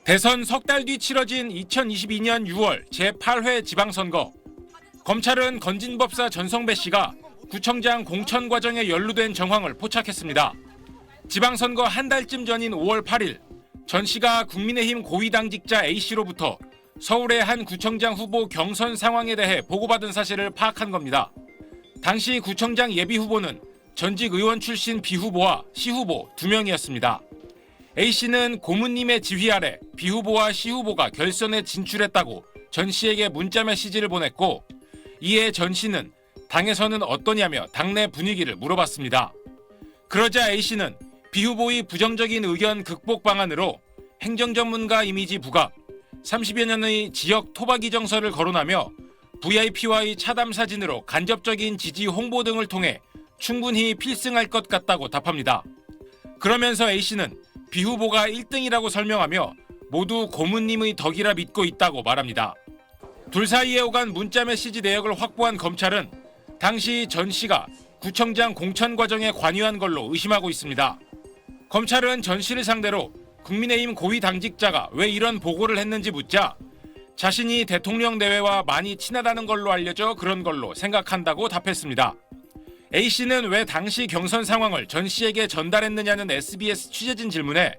대선 석 달 뒤 치러진 2022년 6월 제8회 지방선거. 검찰은 건진법사 전성배 씨가 구청장 공천 과정에 연루된 정황을 포착했습니다. 지방선거 한 달쯤 전인 5월 8일, 전 씨가 국민의힘 고위당직자 A씨로부터 서울의 한 구청장 후보 경선 상황에 대해 보고받은 사실을 파악한 겁니다. 당시 구청장 예비 후보는 전직 의원 출신 B 후보와 C 후보 2명이었습니다. A씨는 고문님의 지휘 아래 B 후보와 C 후보가 결선에 진출했다고 전 씨에게 문자 메시지를 보냈고, 이에 전 씨는 당에서는 어떠냐며 당내 분위기를 물어봤습니다. 그러자 A씨는 B 후보의 부정적인 의견 극복 방안으로 행정전문가 이미지 부각, 30여 년의 지역 토박 이정서를 거론하며 VIP와의 차담 사진으로 간접적인 지지 홍보 등을 통해 충분히 필승할 것 같다고 답합니다. 그러면서 A씨는 B 후보가 1등이라고 설명하며 모두 고문님의 덕이라 믿고 있다고 말합니다. 둘 사이에 오간 문자 메시지 내역을 확보한 검찰은 당시 전 씨가 구청장 공천 과정에 관여한 걸로 의심하고 있습니다. 검찰은 전 씨를 상대로 국민의힘 고위 당직자가 왜 이런 보고를 했는지 묻자 자신이 대통령 내외와 많이 친하다는 걸로 알려져 그런 걸로 생각한다고 답했습니다. A씨는 왜 당시 경선 상황을 전 씨에게 전달했느냐는 SBS 취재진 질문에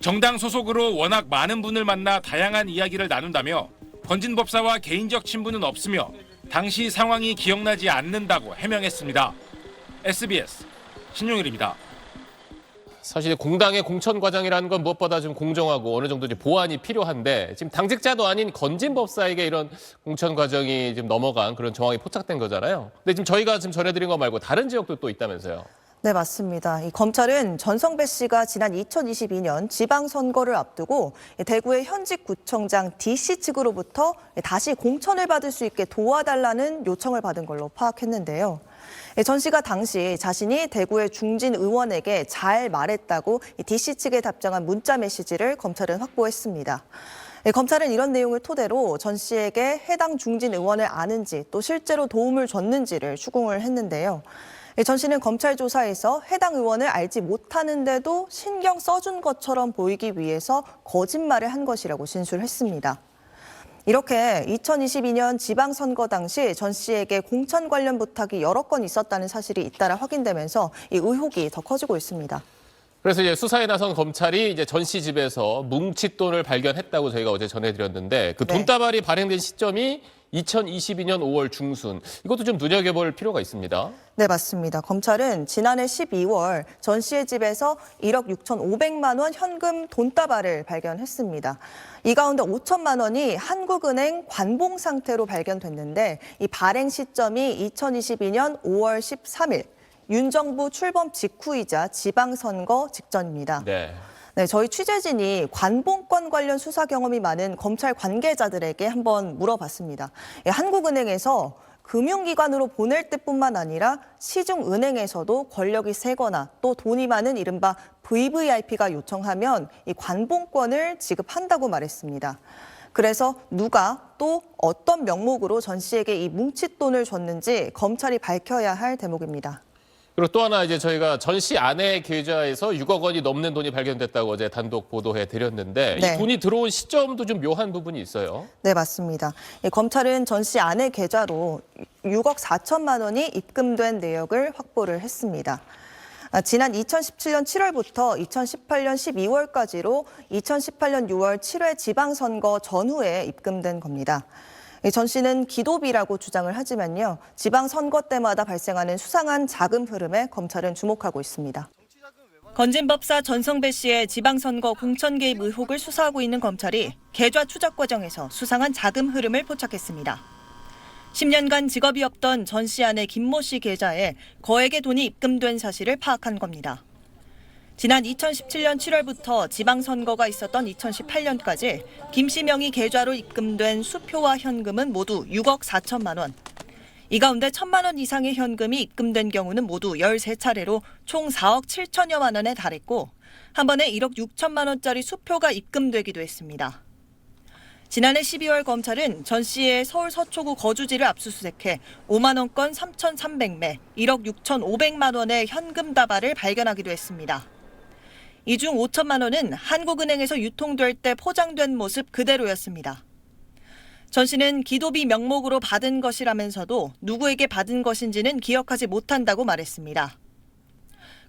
정당 소속으로 워낙 많은 분을 만나 다양한 이야기를 나눈다며 건진법사와 개인적 친분은 없으며 당시 상황이 기억나지 않는다고 해명했습니다. SBS 신용일입니다. 사실 공당의 공천 과정이라는 건 무엇보다 좀 공정하고 어느 정도 이제 보완이 필요한데, 지금 당직자도 아닌 건진법사에게 이런 공천 과정이 지금 넘어간 그런 정황이 포착된 거잖아요. 근데 지금 저희가 지금 전해드린 거 말고 다른 지역도 또 있다면서요? 네, 맞습니다. 이 검찰은 전성배 씨가 지난 2022년 지방선거를 앞두고 대구의 현직 구청장 D씨 측으로부터 다시 공천을 받을 수 있게 도와달라는 요청을 받은 걸로 파악했는데요. 전 씨가 당시 자신이 대구의 중진 의원에게 잘 말했다고 D씨 측에 답장한 문자 메시지를 검찰은 확보했습니다. 검찰은 이런 내용을 토대로 전 씨에게 해당 중진 의원을 아는지 또 실제로 도움을 줬는지를 추궁을 했는데요. 전 씨는 검찰 조사에서 해당 의원을 알지 못하는데도 신경 써준 것처럼 보이기 위해서 거짓말을 한 것이라고 진술했습니다. 이렇게 2022년 지방선거 당시 전 씨에게 공천 관련 부탁이 여러 건 있었다는 사실이 잇따라 확인되면서 이 의혹이 더 커지고 있습니다. 그래서 이제 수사에 나선 검찰이 이제 전 씨 집에서 뭉칫돈을 발견했다고 저희가 어제 전해드렸는데, 그 돈다발이 발행된 시점이 2022년 5월 중순. 이것도 좀 눈여겨볼 필요가 있습니다. 네, 맞습니다. 검찰은 지난해 12월 전 씨의 집에서 1억 6,500만 원 현금 돈다발을 발견했습니다. 이 가운데 5천만 원이 한국은행 관봉 상태로 발견됐는데, 이 발행 시점이 2022년 5월 13일. 윤 정부 출범 직후이자 지방선거 직전입니다. 네, 저희 취재진이 관봉권 관련 수사 경험이 많은 검찰 관계자들에게 한번 물어봤습니다. 한국은행에서 금융기관으로 보낼 때뿐만 아니라 시중은행에서도 권력이 세거나 또 돈이 많은 이른바 VVIP가 요청하면 이 관봉권을 지급한다고 말했습니다. 그래서 누가 또 어떤 명목으로 전 씨에게 이 뭉칫돈을 줬는지 검찰이 밝혀야 할 대목입니다. 그리고 또 하나 이제 저희가 전 씨 아내 계좌에서 6억 원이 넘는 돈이 발견됐다고 어제 단독 보도해 드렸는데, 네. 이 돈이 들어온 시점도 좀 묘한 부분이 있어요. 네. 맞습니다. 검찰은 전 씨 아내 계좌로 6억 4천만 원이 입금된 내역을 확보를 했습니다. 지난 2017년 7월부터 2018년 12월까지로 2018년 6월 7회 지방선거 전후에 입금된 겁니다. 전 씨는 기도비라고 주장을 하지만요, 지방선거 때마다 발생하는 수상한 자금 흐름에 검찰은 주목하고 있습니다. 건진법사 전성배 씨의 지방선거 공천 개입 의혹을 수사하고 있는 검찰이 계좌 추적 과정에서 수상한 자금 흐름을 포착했습니다. 10년간 직업이 없던 전 씨 아내 김모 씨 계좌에 거액의 돈이 입금된 사실을 파악한 겁니다. 지난 2017년 7월부터 지방선거가 있었던 2018년까지 김 씨 명의 계좌로 입금된 수표와 현금은 모두 6억 4천만 원. 이 가운데 1천만 원 이상의 현금이 입금된 경우는 모두 13차례로 총 4억 7천여만 원에 달했고, 한 번에 1억 6천만 원짜리 수표가 입금되기도 했습니다. 지난해 12월 검찰은 전 씨의 서울 서초구 거주지를 압수수색해 5만 원권 3,300매, 1억 6,500만 원의 현금 다발을 발견하기도 했습니다. 이 중 5천만 원은 한국은행에서 유통될 때 포장된 모습 그대로였습니다. 전 씨는 기도비 명목으로 받은 것이라면서도 누구에게 받은 것인지는 기억하지 못한다고 말했습니다.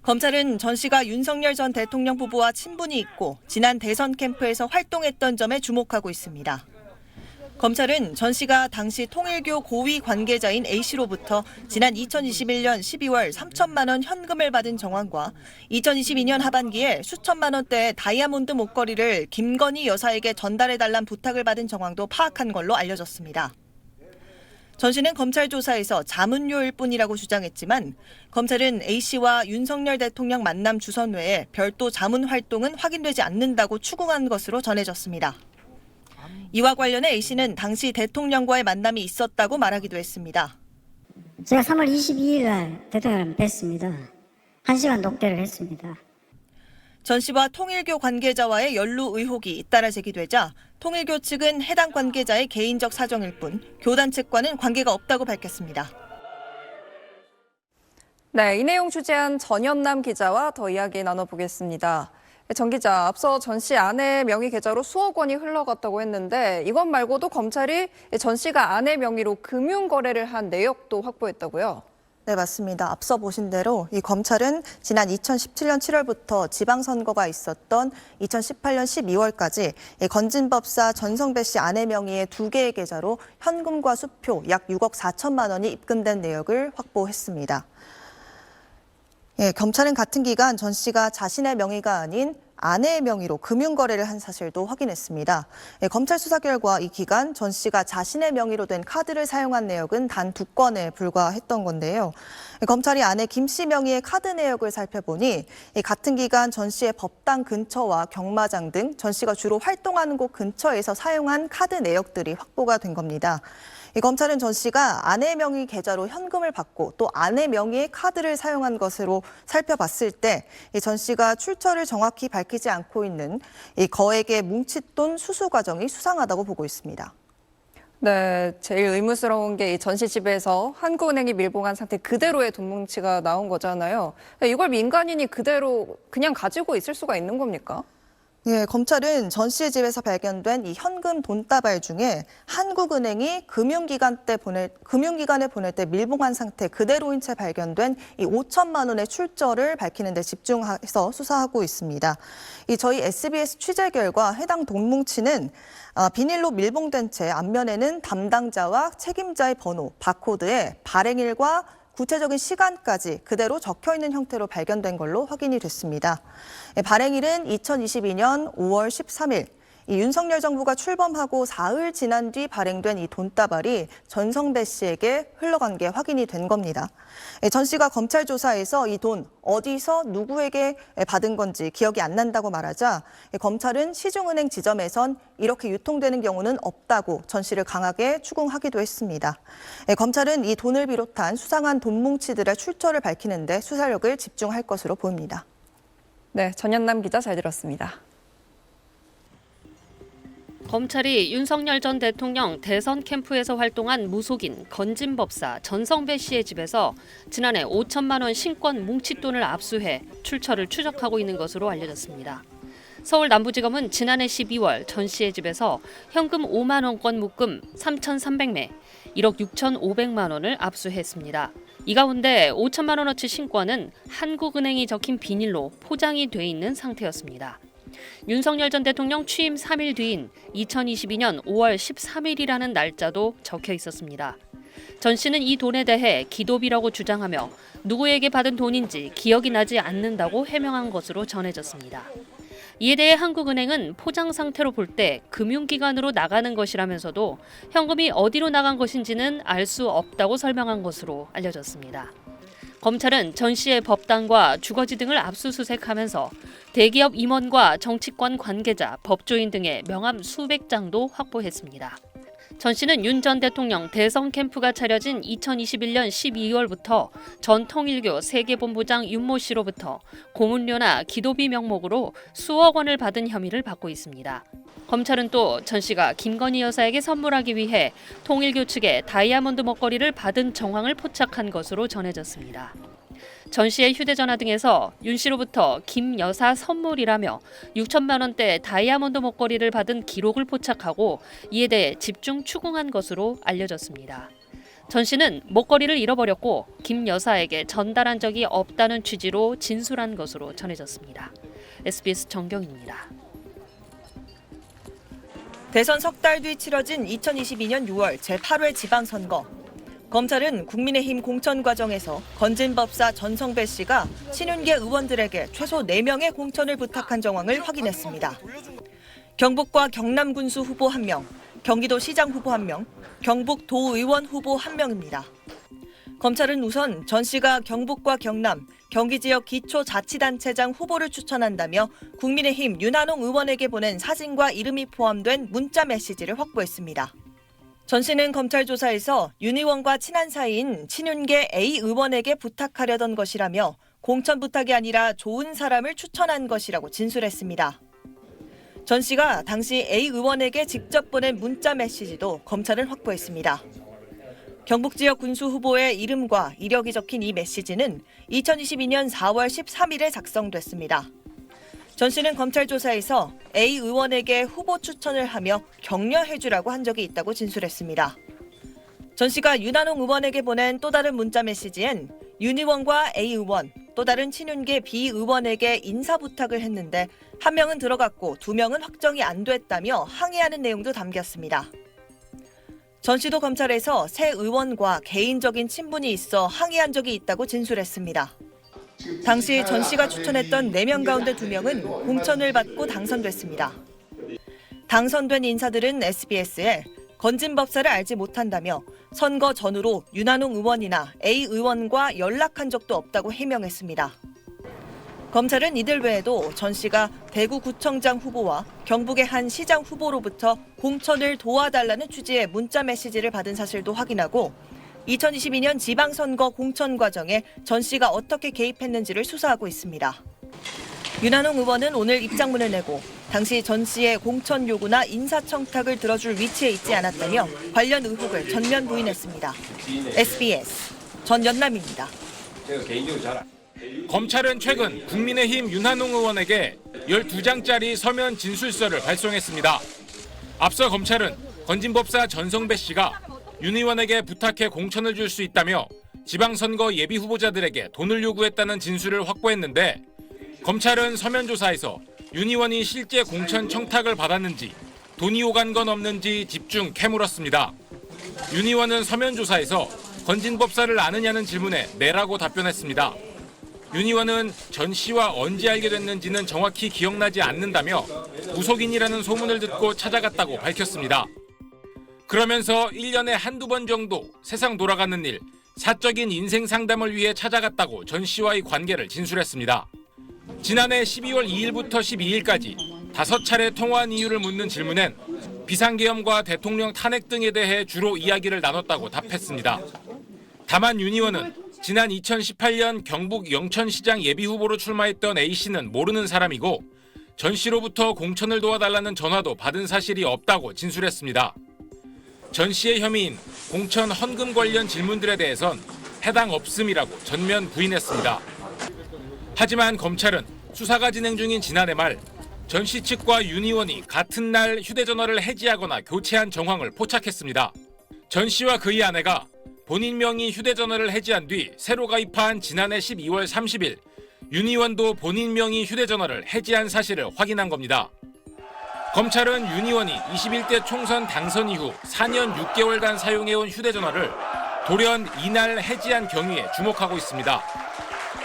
검찰은 전 씨가 윤석열 전 대통령 부부와 친분이 있고 지난 대선 캠프에서 활동했던 점에 주목하고 있습니다. 검찰은 전 씨가 당시 통일교 고위 관계자인 A씨로부터 지난 2021년 12월 3천만 원 현금을 받은 정황과 2022년 하반기에 수천만 원대의 다이아몬드 목걸이를 김건희 여사에게 전달해달란 부탁을 받은 정황도 파악한 걸로 알려졌습니다. 전 씨는 검찰 조사에서 자문료일 뿐이라고 주장했지만 검찰은 A씨와 윤석열 대통령 만남 주선 외에 별도 자문 활동은 확인되지 않는다고 추궁한 것으로 전해졌습니다. 이와 관련해 A씨는 당시 대통령과의 만남이 있었다고 말하기도 했습니다. 제가 3월 22일 날 대통령을 뵀습니다. 1시간 독대를 했습니다. 전 씨와 통일교 관계자와의 연루 의혹이 잇따라 제기되자 통일교 측은 해당 관계자의 개인적 사정일 뿐 교단 측과는 관계가 없다고 밝혔습니다. 네, 이 내용 취재한 전현남 기자와 더 이야기 나눠보겠습니다. 전 기자, 앞서 전 씨 아내 명의 계좌로 수억 원이 흘러갔다고 했는데 이것 말고도 검찰이 전 씨가 아내 명의로 금융거래를 한 내역도 확보했다고요? 네, 맞습니다. 앞서 보신 대로 이 검찰은 지난 2017년 7월부터 지방선거가 있었던 2018년 12월까지 건진법사 전성배 씨 아내 명의의 2개의 계좌로 현금과 수표 약 6억 4천만 원이 입금된 내역을 확보했습니다. 검찰은 같은 기간 전 씨가 자신의 명의가 아닌 아내의 명의로 금융거래를 한 사실도 확인했습니다. 검찰 수사 결과 이 기간 전 씨가 자신의 명의로 된 카드를 사용한 내역은 단 2건에 불과했던 건데요. 검찰이 아내 김 씨 명의의 카드 내역을 살펴보니 같은 기간 전 씨의 법당 근처와 경마장 등 전 씨가 주로 활동하는 곳 근처에서 사용한 카드 내역들이 확보가 된 겁니다. 검찰은 전 씨가 아내 명의 계좌로 현금을 받고 또 아내 명의의 카드를 사용한 것으로 살펴봤을 때 전 씨가 출처를 정확히 밝히지 않고 있는 이 거액의 뭉칫돈 수수 과정이 수상하다고 보고 있습니다. 네, 제일 의문스러운 게 이 전 씨 집에서 한국은행이 밀봉한 상태 그대로의 돈 뭉치가 나온 거잖아요. 이걸 민간인이 그대로 그냥 가지고 있을 수가 있는 겁니까? 예, 검찰은 전 씨의 집에서 발견된 이 현금 돈다발 중에 한국은행이 금융기관에 보낼 때 밀봉한 상태 그대로인 채 발견된 이 5천만 원의 출처를 밝히는 데 집중해서 수사하고 있습니다. 저희 SBS 취재 결과 해당 돈 뭉치는 비닐로 밀봉된 채 앞면에는 담당자와 책임자의 번호, 바코드에 발행일과 구체적인 시간까지 그대로 적혀 있는 형태로 발견된 걸로 확인이 됐습니다. 발행일은 2022년 5월 13일. 이 윤석열 정부가 출범하고 사흘 지난 뒤 발행된 이 돈다발이 전성배 씨에게 흘러간 게 확인이 된 겁니다. 전 씨가 검찰 조사에서 이 돈 어디서 누구에게 받은 건지 기억이 안 난다고 말하자 검찰은 시중은행 지점에선 이렇게 유통되는 경우는 없다고 전 씨를 강하게 추궁하기도 했습니다. 검찰은 이 돈을 비롯한 수상한 돈 뭉치들의 출처를 밝히는 데 수사력을 집중할 것으로 보입니다. 네, 전현남 기자 잘 들었습니다. 검찰이 윤석열 전 대통령 대선 캠프에서 활동한 무속인 건진법사 전성배 씨의 집에서 지난해 5천만 원 신권 뭉칫돈을 압수해 출처를 추적하고 있는 것으로 알려졌습니다. 서울 남부지검은 지난해 12월 전 씨의 집에서 현금 5만 원권 묶음 3,300매, 1억 6,500만 원을 압수했습니다. 이 가운데 5천만 원어치 신권은 한국은행이 적힌 비닐로 포장이 돼 있는 상태였습니다. 윤석열 전 대통령 취임 3일 뒤인 2022년 5월 13일이라는 날짜도 적혀 있었습니다. 전 씨는 이 돈에 대해 기도비라고 주장하며 누구에게 받은 돈인지 기억이 나지 않는다고 해명한 것으로 전해졌습니다. 이에 대해 한국은행은 포장 상태로 볼 때 금융기관으로 나가는 것이라면서도 현금이 어디로 나간 것인지는 알 수 없다고 설명한 것으로 알려졌습니다. 검찰은 전 씨의 법당과 주거지 등을 압수수색하면서 대기업 임원과 정치권 관계자, 법조인 등의 명함 수백 장도 확보했습니다. 전 씨는 윤 전 대통령 대선 캠프가 차려진 2021년 12월부터 전 통일교 세계본부장 윤모 씨로부터 고문료나 기도비 명목으로 수억 원을 받은 혐의를 받고 있습니다. 검찰은 또 전 씨가 김건희 여사에게 선물하기 위해 통일교 측에 다이아몬드 목걸이를 받은 정황을 포착한 것으로 전해졌습니다. 전 씨의 휴대전화 등에서 윤 씨로부터 김 여사 선물이라며 6천만 원대 다이아몬드 목걸이를 받은 기록을 포착하고 이에 대해 집중 추궁한 것으로 알려졌습니다. 전 씨는 목걸이를 잃어버렸고 김 여사에게 전달한 적이 없다는 취지로 진술한 것으로 전해졌습니다. SBS 정경입니다. 대선 석 달 뒤 치러진 2022년 6월 제8회 지방선거. 검찰은 국민의힘 공천 과정에서 건진법사 전성배 씨가 친윤계 의원들에게 최소 4명의 공천을 부탁한 정황을 확인했습니다. 경북과 경남 군수 후보 1명, 경기도 시장 후보 1명, 경북 도의원 후보 1명입니다. 검찰은 우선 전 씨가 경북과 경남, 경기 지역 기초자치단체장 후보를 추천한다며 국민의힘 윤한홍 의원에게 보낸 사진과 이름이 포함된 문자 메시지를 확보했습니다. 전 씨는 검찰 조사에서 윤 의원과 친한 사이인 친윤계 A 의원에게 부탁하려던 것이라며 공천 부탁이 아니라 좋은 사람을 추천한 것이라고 진술했습니다. 전 씨가 당시 A 의원에게 직접 보낸 문자 메시지도 검찰은 확보했습니다. 경북 지역 군수 후보의 이름과 이력이 적힌 이 메시지는 2022년 4월 13일에 작성됐습니다. 전 씨는 검찰 조사에서 A 의원에게 후보 추천을 하며 격려해주라고 한 적이 있다고 진술했습니다. 전 씨가 윤한홍 의원에게 보낸 또 다른 문자 메시지엔 윤 의원과 A 의원, 또 다른 친윤계 B 의원에게 인사 부탁을 했는데 1명은 들어갔고 2명은 확정이 안 됐다며 항의하는 내용도 담겼습니다. 전 씨도 검찰에서 새 의원과 개인적인 친분이 있어 항의한 적이 있다고 진술했습니다. 당시 전 씨가 추천했던 4명 가운데 2명은 공천을 받고 당선됐습니다. 당선된 인사들은 SBS에 건진법사를 알지 못한다며 선거 전후로 윤한홍 의원이나 A 의원과 연락한 적도 없다고 해명했습니다. 검찰은 이들 외에도 전 씨가 대구구청장 후보와 경북의 한 시장 후보로부터 공천을 도와달라는 취지의 문자 메시지를 받은 사실도 확인하고 2022년 지방선거 공천 과정에 전 씨가 어떻게 개입했는지를 수사하고 있습니다. 윤한홍 의원은 오늘 입장문을 내고 당시 전 씨의 공천 요구나 인사청탁을 들어줄 위치에 있지 않았다며 관련 의혹을 전면 부인했습니다. SBS 전연남입니다. 검찰은 최근 국민의힘 윤한홍 의원에게 12장짜리 서면 진술서를 발송했습니다. 앞서 검찰은 건진법사 전성배 씨가 윤 의원에게 부탁해 공천을 줄 수 있다며 지방선거 예비 후보자들에게 돈을 요구했다는 진술을 확보했는데 검찰은 서면 조사에서 윤 의원이 실제 공천 청탁을 받았는지 돈이 오간 건 없는지 집중 캐물었습니다. 윤 의원은 서면 조사에서 건진법사를 아느냐는 질문에 네라고 답변했습니다. 윤 의원은 전 씨와 언제 알게 됐는지는 정확히 기억나지 않는다며 무속인이라는 소문을 듣고 찾아갔다고 밝혔습니다. 그러면서 1년에 한두 번 정도 세상 돌아가는 일, 사적인 인생 상담을 위해 찾아갔다고 전 씨와의 관계를 진술했습니다. 지난해 12월 2일부터 12일까지 5차례 통화한 이유를 묻는 질문엔 비상계엄과 대통령 탄핵 등에 대해 주로 이야기를 나눴다고 답했습니다. 다만 윤 의원은 지난 2018년 경북 영천시장 예비후보로 출마했던 A씨는 모르는 사람이고 전 씨로부터 공천을 도와달라는 전화도 받은 사실이 없다고 진술했습니다. 전 씨의 혐의인 공천 헌금 관련 질문들에 대해선 해당 없음이라고 전면 부인했습니다. 하지만 검찰은 수사가 진행 중인 지난해 말 전 씨 측과 윤 의원이 같은 날 휴대전화를 해지하거나 교체한 정황을 포착했습니다. 전 씨와 그의 아내가 본인 명의 휴대전화를 해지한 뒤 새로 가입한 지난해 12월 30일 윤 의원도 본인 명의 휴대전화를 해지한 사실을 확인한 겁니다. 검찰은 윤 의원이 21대 총선 당선 이후 4년 6개월간 사용해온 휴대전화를 돌연 이날 해지한 경위에 주목하고 있습니다.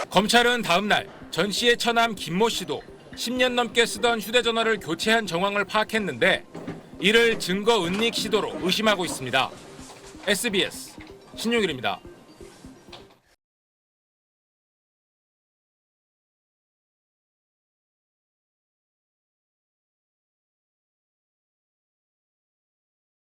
검찰은 다음 날 전 씨의 처남 김모 씨도 10년 넘게 쓰던 휴대전화를 교체한 정황을 파악했는데 이를 증거 은닉 시도로 의심하고 있습니다. SBS 신용일입니다.